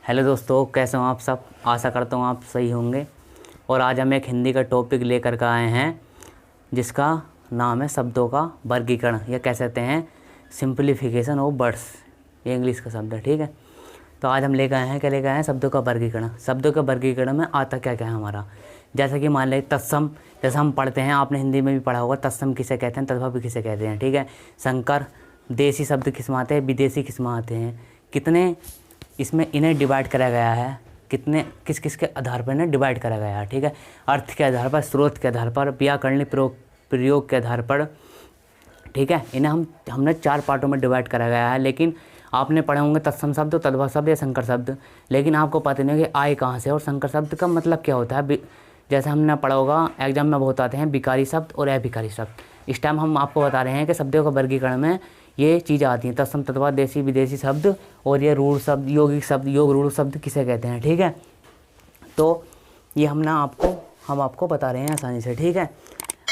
Hello दोस्तों, कैसे हो आप सब। आशा करता हूँ आप सही होंगे। और आज हम एक हिंदी का टॉपिक लेकर के आए हैं जिसका नाम है शब्दों का वर्गीकरण, या कह सकते हैं सिंप्लीफिकेशन ऑफ वर्ड्स। ये इंग्लिश का शब्द है, ठीक है। तो आज हम लेकर आए हैं, क्या लेकर आए हैं, शब्दों का वर्गीकरण। शब्दों के वर्गीकरण में आता क्या क्या है हमारा। जैसा कि मान लें तत्सम, जैसा हम पढ़ते हैं, आपने हिंदी में भी पढ़ा होगा, तत्सम किसे कहते हैं, तद्भव किसे कहते हैं, ठीक है। संकर, देसी शब्द किस्म आते हैं, विदेशी किस्म आते हैं, कितने इसमें इन्हें डिवाइड करा गया है, कितने किस किस के आधार पर इन्हें डिवाइड करा गया है, ठीक है। अर्थ के आधार पर, स्रोत के आधार पर, व्याकरणिक प्रयोग के आधार पर, ठीक है। इन्हें हमने 4 पार्टों में डिवाइड करा गया है। लेकिन आपने पढ़े होंगे तत्सम शब्द, तद्भव शब्द या संकर शब्द, लेकिन आपको पता नहीं है कि आए कहाँ से और संकर शब्द का मतलब क्या होता है। जैसे हमने पढ़ा होगा, एग्जाम में बहुत आते हैं विकारी शब्द और अभिकारी शब्द। इस टाइम हम आपको बता रहे हैं कि शब्दों का वर्गीकरण में ये चीज़ें आती हैं, तत्सम, तद्भव, देसी, विदेशी शब्द, और ये रूढ़ शब्द, यौगिक शब्द, योग रूढ़ शब्द किसे कहते हैं, ठीक है। तो ये हम आपको बता रहे हैं आसानी से, ठीक है।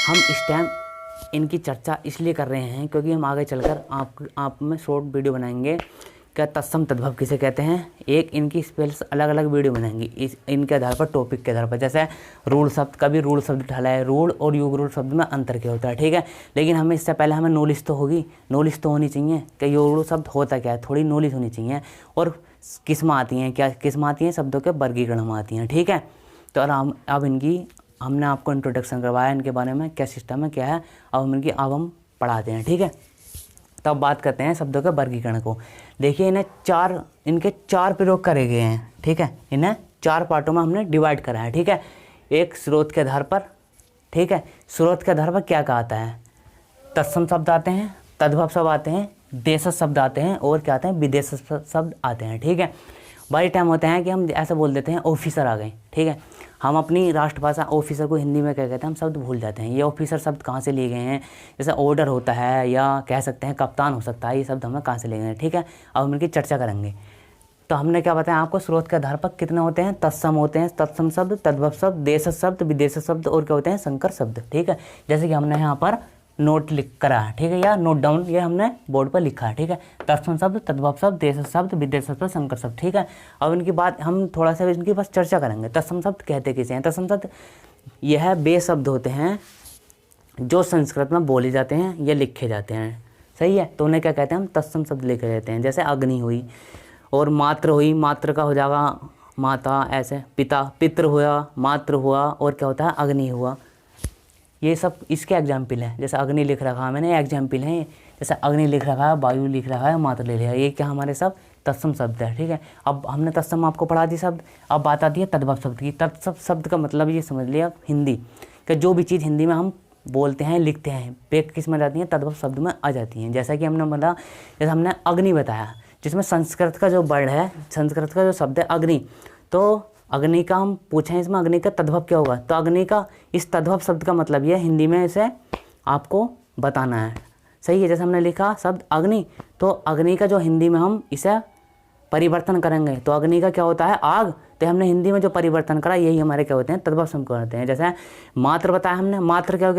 हम इस टाइम इनकी चर्चा इसलिए कर रहे हैं क्योंकि हम आगे चलकर आप में शॉर्ट वीडियो बनाएंगे क्या तत्सम तद्भव किसे कहते हैं, एक इनकी स्पेल्स अलग अलग वीडियो बनाएंगे इनके आधार पर, टॉपिक के आधार पर। जैसे रूढ़ शब्द, कभी रूढ़ शब्द ढाला है, रूढ़ और योग रूढ़ शब्द में अंतर क्या होता है, ठीक है। लेकिन हमें इससे पहले हमें नॉलेज तो होनी चाहिए कि योग रूढ़ शब्द होता क्या है, थोड़ी नॉलेज होनी चाहिए। और किस्में आती हैं, क्या किस्में आती हैं, शब्दों के वर्गीकरण में आती हैं, ठीक है। तो अब हमने आपको इंट्रोडक्शन करवाया इनके बारे में, क्या सिस्टम है, क्या है। अब हम पढ़ाते हैं, ठीक है। तो अब बात करते हैं शब्दों के वर्गीकरण को। देखिए इनके चार प्रयोग करे गए हैं, ठीक है। इन्हें 4 पार्टों में हमने डिवाइड करा है, ठीक है। एक स्रोत के आधार पर, ठीक है। स्रोत के आधार पर क्या कहा आता है, तत्सम शब्द आते हैं, तद्भव शब्द आते हैं, देशज शब्द आते हैं, और क्या आते हैं, विदेश शब्द आते हैं, ठीक है। बड़ी टाइम होता है कि हम ऐसा बोल देते हैं ऑफिसर आ गए, ठीक है। हम अपनी राष्ट्रभाषा ऑफिसर को हिंदी में क्या कहते हैं, हम शब्द भूल जाते हैं। ये ऑफिसर शब्द कहाँ से लिए गए हैं, जैसे ऑर्डर होता है, या कह सकते हैं कप्तान हो सकता है, ये शब्द हमें कहाँ से लिए गए हैं, ठीक है। अब हम इनकी चर्चा करेंगे। तो हमने क्या बताया आपको, स्रोत के आधार पर कितने होते हैं, तत्सम होते हैं, तत्सम शब्द, तद्भव शब्द, देशज शब्द, विदेश शब्द, और क्या होते हैं, संकर शब्द, ठीक है। जैसे कि हमने यहाँ पर नोट लिख करा है, ठीक है, या नोट डाउन, ये हमने बोर्ड पर लिखा है, ठीक है। तत्सम शब्द, तद्भव शब्द, देशज शब्द, विदेश शब्द, संकर शब्द, ठीक है। अब इनकी बात हम थोड़ा सा इनकी बस चर्चा करेंगे। तत्सम शब्द कहते किसे हैं, तत्सम शब्द यह वे शब्द होते हैं जो संस्कृत में बोले जाते हैं या लिखे जाते हैं, सही है। तो उन्हें क्या कहते हैं, हम तत्सम शब्द लिखे जाते हैं। जैसे अग्नि हुई, और मात्र हुई, मात्र का हो जाएगा माता, ऐसे पिता, पितृ हुआ, मात्र हुआ, और क्या होता है, अग्नि हुआ। ये सब इसके एग्जाम्पल हैं। जैसे अग्नि लिख रखा है मैंने, एग्जाम्पल हैं। जैसे अग्नि लिख रखा है, वायु लिख रखा है, मात्र ले लिया, ये क्या हमारे सब तत्सम शब्द है, ठीक है। अब हमने तत्सम आपको पढ़ा दी शब्द। अब बात आती है तद्भव शब्द की। तत्सम शब्द का मतलब ये समझ लिया हिंदी कि जो भी चीज़ हिंदी में हम बोलते हैं, लिखते हैं, वे किस में जाती हैं, तद्भव शब्द में आ जाती हैं। जैसा कि हमने बताया, जैसे हमने अग्नि बताया, जिसमें संस्कृत का जो वर्ड है, संस्कृत का जो शब्द है अग्नि, तो अग्नि का हम पूछें इसमें अग्नि का तद्भव क्या होगा, तो अग्नि का इस तद्भव शब्द का मतलब ये हिंदी में इसे आपको बताना है, सही है। जैसे हमने लिखा शब्द अग्नि, तो अग्नि का जो हिंदी में हम इसे परिवर्तन करेंगे, तो अग्नि का क्या होता है, आग। तो हमने हिंदी में जो परिवर्तन करा, यही हमारे क्या होते हैं, तद्भव शब्द कहते हैं। जैसे मात्र बताया हमने, मात्र क्या हो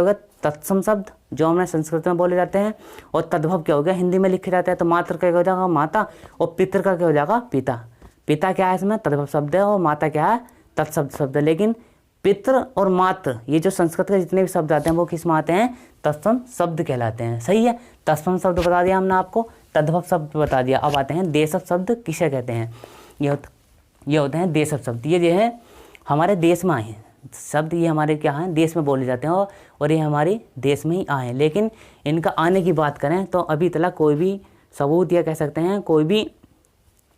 गया, तत्सम शब्द जो हमने संस्कृत में बोले जाते हैं, और तद्भव क्या हो गया, हिंदी में लिखे जाते हैं। तो मात्र क्या हो जाएगा, माता, और पितृ का क्या हो जाएगा, पिता। पिता क्या है इसमें, तद्भव शब्द है, और माता क्या है, तत्शब्द शब्द है। लेकिन पितृ और मात्र, ये जो संस्कृत के जितने भी शब्द आते हैं वो किस में आते हैं, तत्सम शब्द कहलाते हैं, सही है। तत्सम शब्द बता दिया हमने आपको, तद्भव शब्द बता दिया। अब आते हैं देशज शब्द किसे कहते हैं। ये होते हैं देशज शब्द। ये जो है हमारे देश में आए हैं शब्द, ये हमारे क्या हैं, देश में बोले जाते हैं, और ये हमारे देश में ही आए हैं। लेकिन इनका आने की बात करें तो अभी तक कोई भी सबूत, या कह सकते हैं कोई भी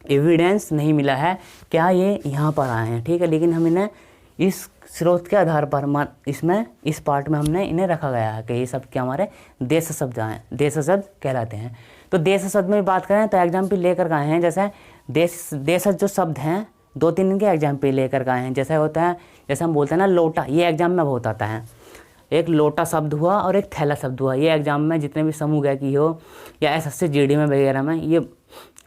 एविडेंस नहीं मिला है क्या ये यहाँ पर आए हैं, ठीक है। लेकिन हम इन्हें इस स्रोत के आधार पर इसमें इस पार्ट में हमने इन्हें रखा गया है कि ये सब क्या हमारे देश शब्द हैं, देश शब्द कहलाते हैं। तो देश शब्द में बात करें तो एग्जाम्पल लेकर आए हैं। जैसे देश जो शब्द हैं, 2-3 इनके एग्जाम्पल लेकर आए हैं। जैसे होता है, जैसे हम बोलते हैं ना लोटा, ये एग्जाम में बहुत आता है। एक लोटा शब्द हुआ और एक थैला शब्द हुआ। ये एग्जाम में जितने भी समूह गए की हो, या एसएससी जीडी में वगैरह में, ये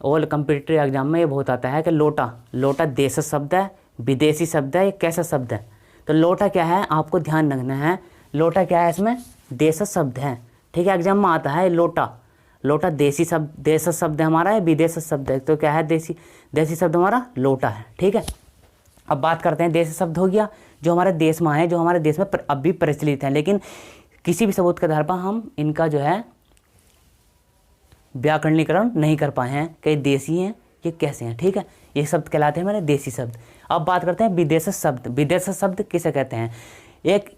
ऑल कम्पिटिटिव एग्जाम में ये बहुत आता है कि लोटा देश शब्द है, विदेशी शब्द है, ये कैसा शब्द है। तो लोटा क्या है, आपको ध्यान रखना है, लोटा क्या है, इसमें देश शब्द है, ठीक है। एग्जाम में आता है लोटा, लोटा देसी शब्द, देश शब्द हमारा है, विदेश शब्द है। तो क्या है, देसी शब्द हमारा लोटा है। ठीक है, अब बात करते हैं देश शब्द हो गया जो हमारे देश में है, जो हमारे देश में अब भी प्रचलित है, लेकिन किसी भी सबूत के आधार पर हम इनका जो है व्याकरणीकरण नहीं कर पाए हैं कि देसी हैं ये कैसे हैं। ठीक है, ये शब्द कहलाते हैं हमारे देसी शब्द। अब बात करते हैं विदेश शब्द। विदेश शब्द किसे कहते हैं? एक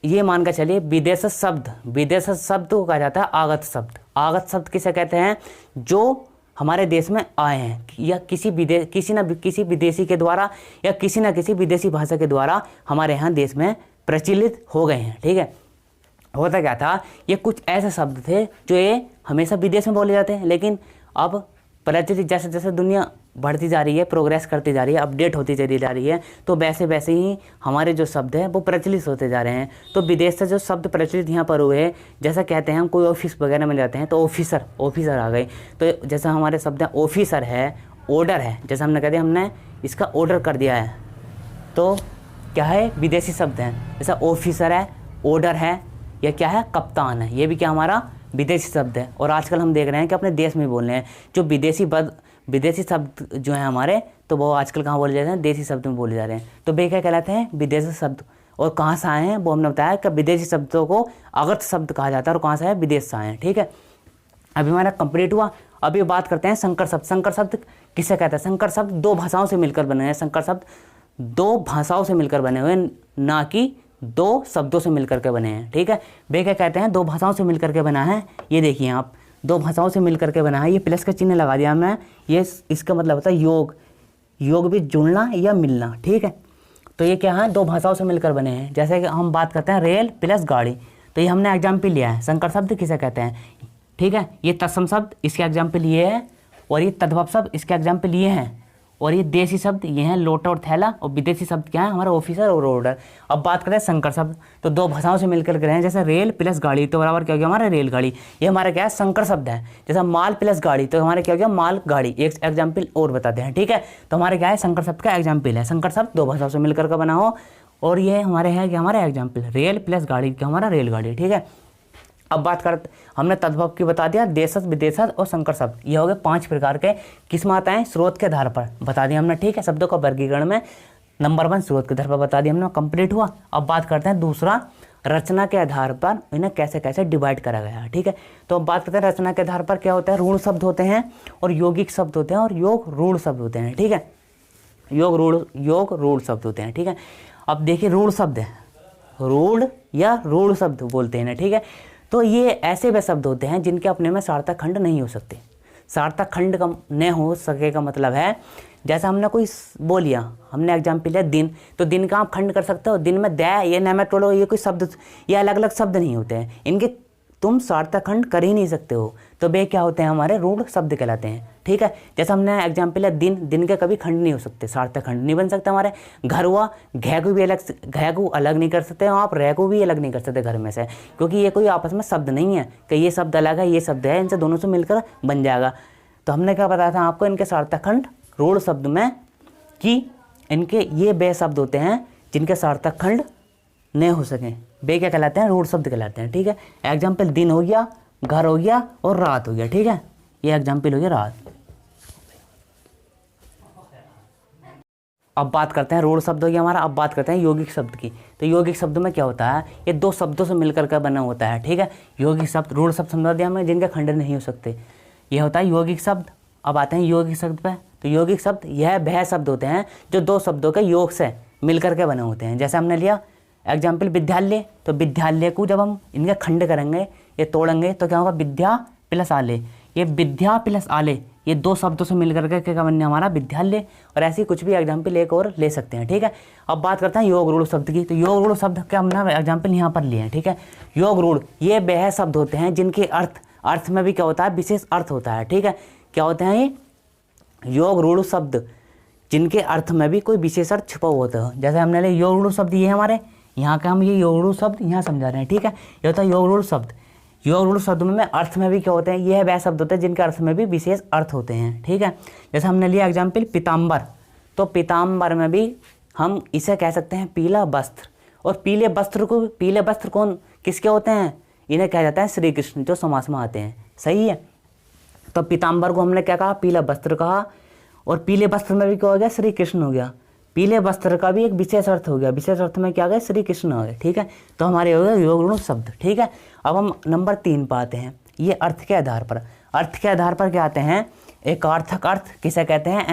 ये मान कर चलिए, विदेश शब्द को कहा जाता है आगत शब्द। आगत शब्द किसे कहते हैं? जो हमारे देश में आए हैं या किसी विदेशी के द्वारा या किसी न किसी विदेशी भाषा के द्वारा हमारे यहाँ देश में प्रचलित हो गए हैं। ठीक है, होता क्या था, ये कुछ ऐसे शब्द थे जो ये हमेशा विदेश में बोले जाते हैं, लेकिन अब प्रचलित जैसे जैसे दुनिया बढ़ती जा रही है, प्रोग्रेस करती जा रही है, अपडेट होती चली जा रही है, तो वैसे वैसे ही हमारे जो शब्द हैं वो प्रचलित होते जा रहे हैं। तो विदेश से जो शब्द प्रचलित यहाँ पर हुए, जैसा कहते हैं हम कोई ऑफिस वगैरह में जाते हैं तो ऑफिसर आ गए। तो जैसा हमारे शब्द हैं ऑफिसर है, ऑर्डर है, जैसा हमने कह दिया हमने इसका ऑर्डर कर दिया है, तो क्या है, विदेशी शब्द हैं। जैसा ऑफिसर है, ऑर्डर है, या क्या है, कप्तान है, ये भी क्या हमारा विदेशी शब्द है। और आजकल हम देख रहे हैं कि अपने देश में बोल रहे हैं जो विदेशी शब्द जो हैं हमारे, तो वो आजकल कहाँ बोले जाते हैं, देसी शब्द में बोले जा रहे हैं। तो वे क्या कहलाते हैं, विदेशी शब्द। और कहाँ से आए हैं वो हमने बताया कि विदेशी शब्दों को आगत शब्द कहा जाता है, और कहाँ से है, विदेश से आए हैं। ठीक है, अभी हमारा कंप्लीट हुआ। अभी बात करते हैं संकर शब्द। संकर शब्द किसे कहते हैं? संकर शब्द दो भाषाओं से मिलकर बने हैं। संकर शब्द दो भाषाओं से मिलकर बने हुए, ना कि दो शब्दों से मिलकर के बने हैं। ठीक है, वे क्या कहते हैं, दो भाषाओं से मिलकर के बना है। ये देखिए आप, दो भाषाओं से मिलकर के बना है। ये प्लस का चिन्ह लगा दिया हमने, ये इसका मतलब होता है योग भी जुड़ना या मिलना। ठीक है, तो ये क्या है, दो भाषाओं से मिलकर बने हैं। जैसे कि हम बात करते हैं रेल प्लस गाड़ी, तो ये हमने एग्जाम्पल लिया है। संकर शब्द किसे कहते हैं? ठीक है, ये तत्सम शब्द इसके एग्जाम्पल ये है, और ये तद्भव शब्द इसके एग्जाम्पल ये हैं, और ये देसी शब्द ये हैं लोटा और थैला, और विदेशी शब्द क्या है, हमारा ऑफिसर और ऑर्डर। अब बात करें संकर शब्द, तो दो भाषाओं से मिलकर के रहे हैं। जैसे रेल प्लस गाड़ी तो बराबर क्या हो गया, हमारा रेलगाड़ी। ये हमारा क्या है, संकर शब्द है। जैसा माल प्लस गाड़ी तो हमारे क्या हो गया, माल गाड़ी। एक एग्जाम्पल और बताते हैं। ठीक है, तो हमारे क्या है, संकर शब्द का एग्जाम्पल है। संकर शब्द दो भाषाओं से मिलकर का बना हो, और ये हमारे है कि हमारा एग्जाम्पल रेल प्लस गाड़ी क्या हमारा रेलगाड़ी। ठीक है, अब बात करते, हमने तद्भव की बता दिया, देशज विदेशज और संकर शब्द, ये हो गए 5 प्रकार के। किस में आता है, स्रोत के आधार पर बता दिया हमने। ठीक है, शब्दों का वर्गीकरण में नंबर 1 स्रोत के आधार पर बता दिया हमने, कंप्लीट हुआ। अब बात करते हैं दूसरा, रचना के आधार पर इन्हें कैसे कैसे डिवाइड करा गया है। ठीक है, तो अब बात करते हैं रचना के आधार पर क्या होता है, रूढ़ शब्द होते हैं और यौगिक शब्द होते हैं और योग रूढ़ शब्द होते हैं। ठीक है, योग रूढ़ शब्द होते हैं। ठीक है, अब देखिए रूढ़ शब्द है, रूढ़ या रूढ़ शब्द बोलते हैं। ठीक है, तो ये ऐसे वे शब्द होते हैं जिनके अपने में सार्थक खंड नहीं हो सकते। सार्थक खंड का न हो सके का मतलब है, जैसा हमने कोई बोल लिया, हमने एग्जाम्पल लिया दिन, तो दिन का आप खंड कर सकते हो। दिन में द, ये नेमेटोडो, ये कोई शब्द, ये अलग अलग शब्द नहीं होते हैं, इनके तुम सार्थक खंड कर ही नहीं सकते हो, तो वे क्या होते हैं, हमारे रूढ़ शब्द कहलाते हैं। ठीक है, जैसा हमने एग्जाम्पल है दिन के कभी खंड नहीं हो सकते, सार्थक खंड नहीं बन सकते हमारे। घर हुआ, घैगु भी अलग, घैगु अलग नहीं कर सकते, आप रैगु भी अलग नहीं कर सकते घर में से, क्योंकि ये कोई आपस में शब्द नहीं है कि ये शब्द अलग है, ये शब्द है, इनसे दोनों से मिलकर बन जाएगा। तो हमने क्या बताया था आपको, इनके सार्थक खंड रूढ़ शब्द में कि इनके ये वे शब्द होते हैं जिनके सार्थक खंड नहीं हो सकें, वे क्या कहलाते हैं, रूढ़ शब्द कहलाते हैं। ठीक है, एग्जाम्पल दिन हो गया, घर हो गया और रात हो गया। ठीक है, ये एग्जाम्पल हो गया रात। अब बात करते हैं रूढ़ शब्द हो गया हमारा। अब बात करते हैं यौगिक शब्द की। तो यौगिक शब्द में क्या होता है, ये दो शब्दों से मिलकर का बना होता है। ठीक है, यौगिक शब्द, रूढ़ शब्द समझा दिया हमें जिनके खंड नहीं हो सकते, ये होता है यौगिक शब्द। अब आते हैं यौगिक शब्द पे। तो यौगिक शब्द यह वह शब्द होते हैं जो दो शब्दों के योग से मिलकर के बने होते हैं। जैसे हमने लिया एग्जाम्पल विद्यालय, तो विद्यालय को जब हम इनके खंड करेंगे, ये तोड़ेंगे, तो क्या होगा, विद्या प्लस आलय। ये विद्या प्लस आलय, ये दो शब्दों से मिलकर के क्या बनने हमारा विद्यालय। और ऐसी कुछ भी एग्जाम्पल एक और ले सकते हैं। ठीक है, अब बात करते हैं योग रूढ़ शब्द की। तो योग रूढ़ शब्द का हमने एग्जाम्पल यहाँ पर लिए हैं। ठीक है, योग रूढ़ ये वह शब्द होते हैं जिनके अर्थ में भी क्या होता है, विशेष अर्थ होता है। ठीक है, क्या होते हैं ये योग रूढ़ शब्द, जिनके अर्थ में भी कोई विशेष अर्थ छुपा हुआ होता है। जैसे हमने लिए योग रूढ़ शब्द ये हमारे यहाँ का, हम ये योग रूढ़ शब्द यहाँ समझा रहे हैं। ठीक है, ये होता है योग रूढ़ शब्द। योग रूढ़ शब्द में अर्थ में भी क्या होते हैं, यह वह शब्द होते हैं जिनके अर्थ में भी विशेष अर्थ होते हैं। ठीक है, जैसे हमने लिया एग्जाम्पल पीताम्बर, तो पीताम्बर में भी हम इसे कह सकते हैं पीला वस्त्र। और पीले वस्त्र कौन किसके होते हैं, इन्हें कहा जाता है श्री कृष्ण, जो समास में आते हैं। सही है, तो पीताम्बर को हमने क्या कहा, पीला वस्त्र कहा, और पीले वस्त्र में भी क्या हो गया, श्री कृष्ण हो गया। पीले वस्त्र का भी एक विशेष अर्थ हो गया, विशेष अर्थ में क्या गया, श्री कृष्ण हो गए। ठीक है, तो हमारे हो गए योग शब्द। ठीक है, अब हम नंबर 3 पर आते हैं। ये अर्थ के आधार पर, अर्थ के आधार पर क्या आते हैं, एकार्थक अर्थ किसे कहते हैं,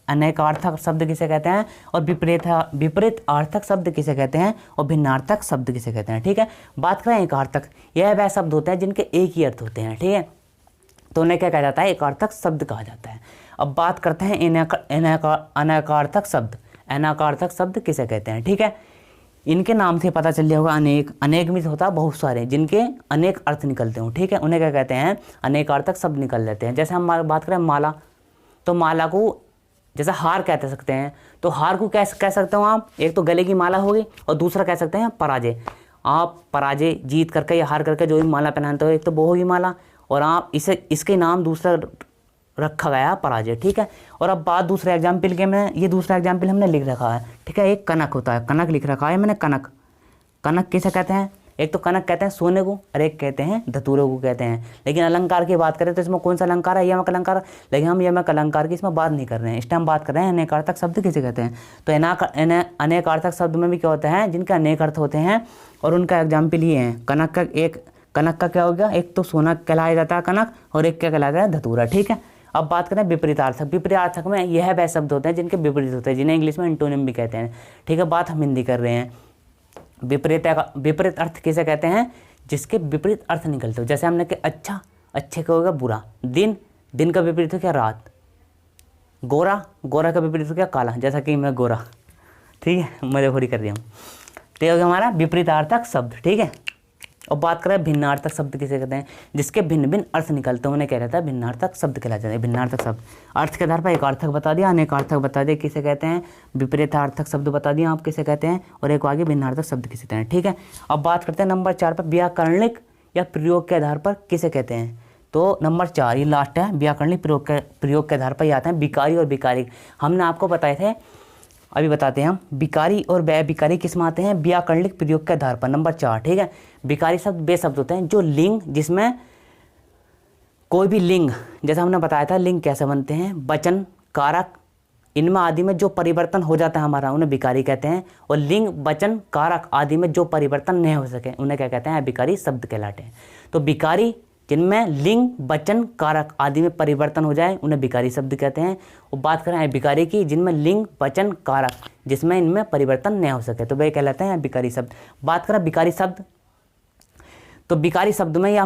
अनेकार्थक शब्द किसे कहते हैं, और विपरीत अर्थक शब्द किसे कहते हैं, और भिन्नार्थक शब्द किसे कहते हैं। ठीक है, बात करें एकार्थक, यह वह शब्द होते हैं जिनके एक ही अर्थ होते हैं। ठीक है, तो उन्हें क्या कहा जाता है, एकार्थक शब्द कहा जाता है। अब बात करते हैं अनेकार्थक शब्द। अनेकार्थक शब्द किसे कहते हैं। ठीक है, इनके नाम से पता चल जाएगा, अनेक में होता है बहुत सारे जिनके अनेक अर्थ निकलते हो। ठीक है, उन्हें क्या कहते हैं, अनेकार्थक शब्द निकल जाते हैं। जैसे हम बात करें माला, तो माला को जैसे हार कह सकते हैं, तो हार को कैसे कह सकते हो आप, एक तो गले की माला होगी और दूसरा कह सकते हैं पराजय। आप पराजय जीत करके या हार करके जो भी माला पहनाते हो, एक तो वो होगी माला, और आप इसके नाम दूसरा रखा गया पराजय। ठीक है, और अब बात दूसरे एग्जाम्पल के में, ये दूसरा एग्जाम्पल हमने लिख रखा है। ठीक है, एक कनक होता है, कनक लिख रखा है मैंने, कनक। कनक किसे कहते हैं, एक तो कनक कहते हैं सोने को, और एक कहते हैं धतूरे को कहते हैं। लेकिन अलंकार की बात करें तो इसमें कौन सा अलंकार है, यमक अलंकार। लेकिन हम यमक अलंकार की इसमें बात नहीं कर रहे हैं, इस टाइम बात कर रहे हैं अनेकार्थक शब्द किसे कहते हैं। तो अनेकार्थक शब्द में भी क्या होता है, जिनके अनेक अर्थ होते हैं, और उनका एग्जाम्पल ये है। कनक का क्या हो गया, एक तो सोना कहलाया जाता है कनक, और एक क्या कहलाता है, धतूरा। ठीक है, अब बात करें विपरीतार्थक। विपरीतार्थक में यह वह शब्द होते हैं जिनके विपरीत होते हैं, जिन्हें इंग्लिश में एंटोनिम भी कहते हैं। ठीक है, बात हम हिंदी कर रहे हैं। विपरीत अर्थ किसे कहते हैं, जिसके विपरीत अर्थ निकलते हो। जैसे हमने कि अच्छा, अच्छे का होगा बुरा। दिन का विपरीत हो क्या, रात। गोरा का विपरीत हो क्या, काला। जैसा कि मैं गोरा, ठीक है, मजाखोरी कर रही हूँ। तो ये हो गया हमारा विपरीतार्थक शब्द। ठीक है, और बात करें भिन्नार्थक शब्द किसे कहते हैं, जिसके भिन्न भिन्न अर्थ निकलते हैं, उन्हें क्या रहता है, भिन्नार्थक शब्द कहलाते हैं। भिन्नार्थक शब्द अर्थ के आधार पर एकार्थक बता दिया, अनेकार्थक बता दिया किसे कहते हैं, विपरीतार्थक शब्द बता दिया आप किसे कहते हैं, और एक आगे भिन्नार्थक शब्द किसे कहते हैं। ठीक है, अब बात करते हैं नंबर 4 पर, व्याकरणिक या प्रयोग के आधार पर किसे कहते हैं। तो नंबर 4 ये लास्ट है, व्याकरणिक प्रयोग के आधार पर ये आते हैं विकारी और विकारिक। हमने आपको बताए थे, अभी बताते हैं हम, विकारी और विकारी किस में आते हैं, व्याकरणिक प्रयोग के आधार पर। नंबर 4, ठीक है, विकारी शब्द वे शब्द होते हैं जो लिंग, जिसमें कोई भी लिंग, जैसा हमने बताया था लिंग कैसे बनते हैं, वचन, कारक, इनमें आदि में जो परिवर्तन हो जाता है हमारा, उन्हें विकारी कहते हैं। और लिंग, वचन, कारक आदि में जो परिवर्तन नहीं हो सके, उन्हें क्या कहते हैं, विकारी शब्द कहलाते हैं। तो विकारी जिनमें लिंग, वचन, कारक आदि में परिवर्तन हो जाए, उन्हें विकारी शब्द कहते हैं। और बात करें विकारी की, जिनमें लिंग, वचन, कारक, जिसमें इनमें परिवर्तन नहीं हो सके, तो वे कहलाते हैं विकारी शब्द। बात करें विकारी शब्द, तो विकारी शब्द में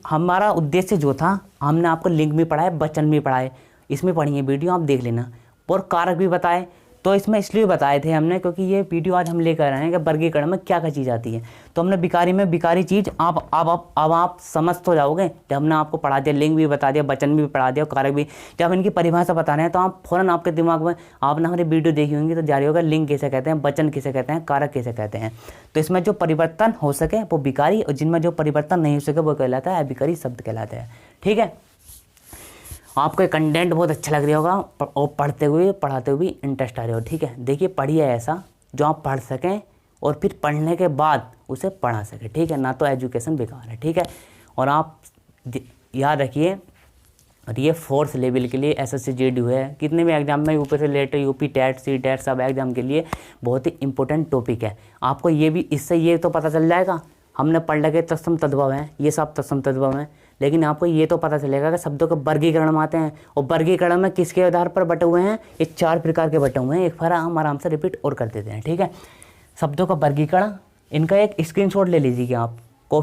हमारा उद्देश्य जो था, हमने आपको लिंग भी पढ़ाए, वचन भी पढ़ाए, इसमें पढ़िए वीडियो आप देख लेना, और कारक भी बताए। तो इसमें इसलिए बताए थे हमने क्योंकि ये वीडियो आज हम लेकर आए हैं कि वर्गीकरण में क्या क्या चीज़ आती है। तो हमने विकारी में विकारी चीज़ आप समझ तो जाओगे, जब हमने आपको पढ़ा दिया, लिंग भी बता दिया, वचन भी पढ़ा दिया, कारक भी, जब इनकी परिभाषा बता रहे हैं तो आप फ़ौरन आपके दिमाग में, आपने हमारी वीडियो देखी होंगी तो जारी होगा लिंग किसे कहते हैं, वचन किसे कहते हैं, कारक किसे कहते हैं। तो इसमें जो परिवर्तन हो सके वो विकारी, और जिनमें जो परिवर्तन नहीं हो सके वो कहलाता है अविकारी शब्द कहलाता है। ठीक है, आपको ये कंटेंट बहुत अच्छा लग रहा होगा, और पढ़ते हुए पढ़ाते हुए इंटरेस्ट आ रहा हो। ठीक है, देखिए पढ़िए ऐसा जो आप पढ़ सकें, और फिर पढ़ने के बाद उसे पढ़ा सकें। ठीक है, ना तो एजुकेशन बेकार है। ठीक है, और आप याद रखिए, और ये 4th लेवल के लिए SSC JDU है, कितने भी एग्जाम में, यूपी से related, UP TET, C TET, सब एग्जाम के लिए बहुत ही इंपॉर्टेंट टॉपिक है। आपको ये भी, इससे ये तो पता चल जाएगा, हमने पढ़ लगे तत्सम तद्भव हैं, ये सब तत्सम तद्भव हैं, लेकिन आपको ये तो पता चलेगा कि शब्दों के वर्गीकरण आते हैं, और वर्गीकरण में किसके आधार पर बटे हुए हैं, ये 4 प्रकार के बटे हुए हैं। एक बार हम आराम से रिपीट और कर देते हैं। ठीक है, शब्दों का वर्गीकरण, इनका एक स्क्रीनशॉट ले लीजिए, आपको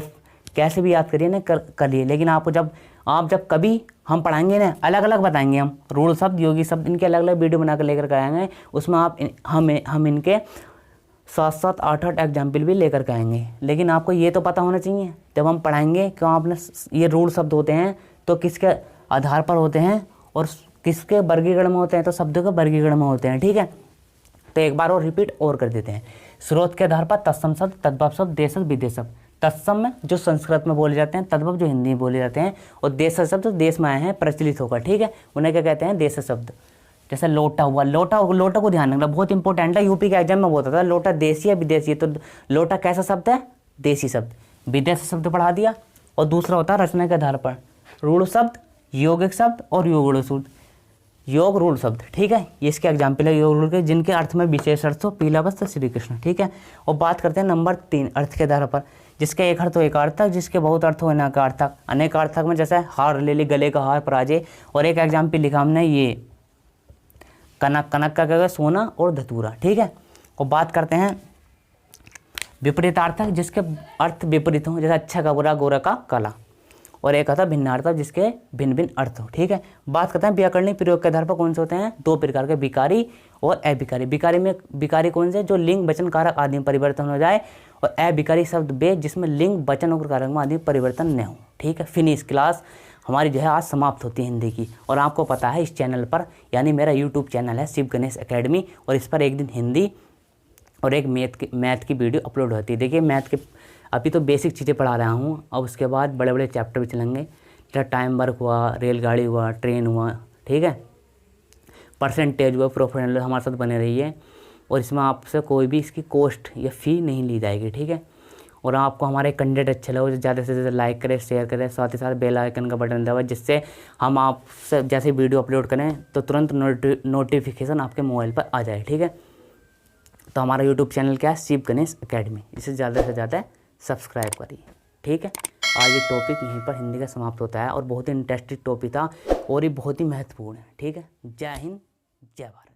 कैसे भी याद करिए ना, कर लिए। लेकिन आपको जब कभी हम पढ़ाएंगे ना, अलग अलग बताएंगे हम, रूढ़ शब्द, योगी शब्द, इनके अलग अलग वीडियो बनाकर लेकर के आएंगे, उसमें हम इनके 7-7, 8-8 एग्जाम्पल भी लेकर के आएंगे। लेकिन आपको ये तो पता होना चाहिए, जब हम पढ़ाएंगे क्यों, आपने ये रूढ़ शब्द होते हैं तो किसके आधार पर होते हैं, और किसके वर्गीकरण में होते हैं, तो शब्दों के वर्गीकरण में होते हैं। ठीक है, तो एक बार और रिपीट और कर देते हैं। स्रोत के आधार पर तत्सम शब्द, तद्भव शब्द, देश शब्द, विदेश शब्द। तत्सम में जो संस्कृत में बोले जाते हैं, तद्भव जो हिंदी में बोले जाते हैं, और देश शब्द देश में आए हैं प्रचलित होकर। ठीक है, उन्हें क्या कहते हैं, देश शब्द। जैसे लोटा हुआ, लोटा को ध्यान रखना, बहुत इंपॉर्टेंट है, यूपी के एग्जाम में बहुत आता है। लोटा देसी या विदेशी, तो लोटा कैसा शब्द है, देसी शब्द। विदेश शब्द पढ़ा दिया, और दूसरा होता है रचना के आधार पर। रूढ़ शब्द, यौगिक शब्द और योग शब्द। योग रूढ़ शब्द, ठीक है, ये इसके एग्जाम्पल है योग रूढ़ के, जिनके अर्थ में विशेष अर्थ हो, पीला वस्त्र, श्री कृष्ण, ठीक है। और बात करते हैं नंबर 3 अर्थ के आधार पर, जिसके एक अर्थ हो एकार्थक, जिसके बहुत अर्थ हो अनेकार्थक। अनेकार्थक में जैसे हार ले ली, गले का हार, पराजय। और एक एग्जाम्पल लिखा हमने ये कनक, कनक का क्या है, सोना और धतूरा, ठीक है। और बात करते हैं विपरीतार्थक, जिसके अर्थ विपरीत हों, जैसे अच्छा का बुरा, गोरा का काला। और एक आता भिन्नार्थक, जिसके भिन्न भिन्न अर्थ हो, ठीक है। बात करते हैं व्याकरणिक प्रयोग के आधार पर कौन से होते हैं, 2 प्रकार के, विकारी और अविकारी। विकारी में विकारी कौन से, जो लिंग वचन कारक आदि में परिवर्तन हो जाए। और अविकारी शब्द वे जिसमें लिंग वचन और कारक में आदि परिवर्तन न हो, ठीक है। फिनिश क्लास हमारी जो है आज समाप्त होती है हिंदी की। और आपको पता है इस चैनल पर, यानी मेरा यूट्यूब चैनल है शिव गणेश एकेडमी, और इस पर एक दिन हिंदी और एक मैथ की वीडियो अपलोड होती है। देखिए मैथ के अभी तो बेसिक चीज़ें पढ़ा रहा हूँ, अब उसके बाद बड़े बड़े चैप्टर भी चलेंगे, जैसे टाइम वर्क हुआ, रेलगाड़ी हुआ, ट्रेन हुआ, ठीक है, परसेंटेज हुआ, प्रोफेशनल, हमारे साथ बने रहिए। और इसमें आपसे कोई भी इसकी कॉस्ट या फ़ी नहीं ली जाएगी, ठीक है। और आपको हमारे कंटेंट अच्छे लगे तो ज़्यादा से ज़्यादा लाइक करें, शेयर करें, साथ ही साथ बेल आइकन का बटन दबाएं, जिससे हम आपसे जैसे वीडियो अपलोड करें तो तुरंत नोटिफिकेशन आपके मोबाइल पर आ जाए, ठीक है। तो हमारा यूट्यूब चैनल क्या है, शिव गणेश एकेडमी, इसे ज़्यादा से ज़्यादा सब्सक्राइब करिए, ठीक है। आज ये टॉपिक यहीं पर हिंदी का समाप्त होता है, और बहुत ही इंटरेस्टिंग टॉपिक था और ये बहुत ही महत्वपूर्ण है, ठीक है। जय हिंद, जय भारत।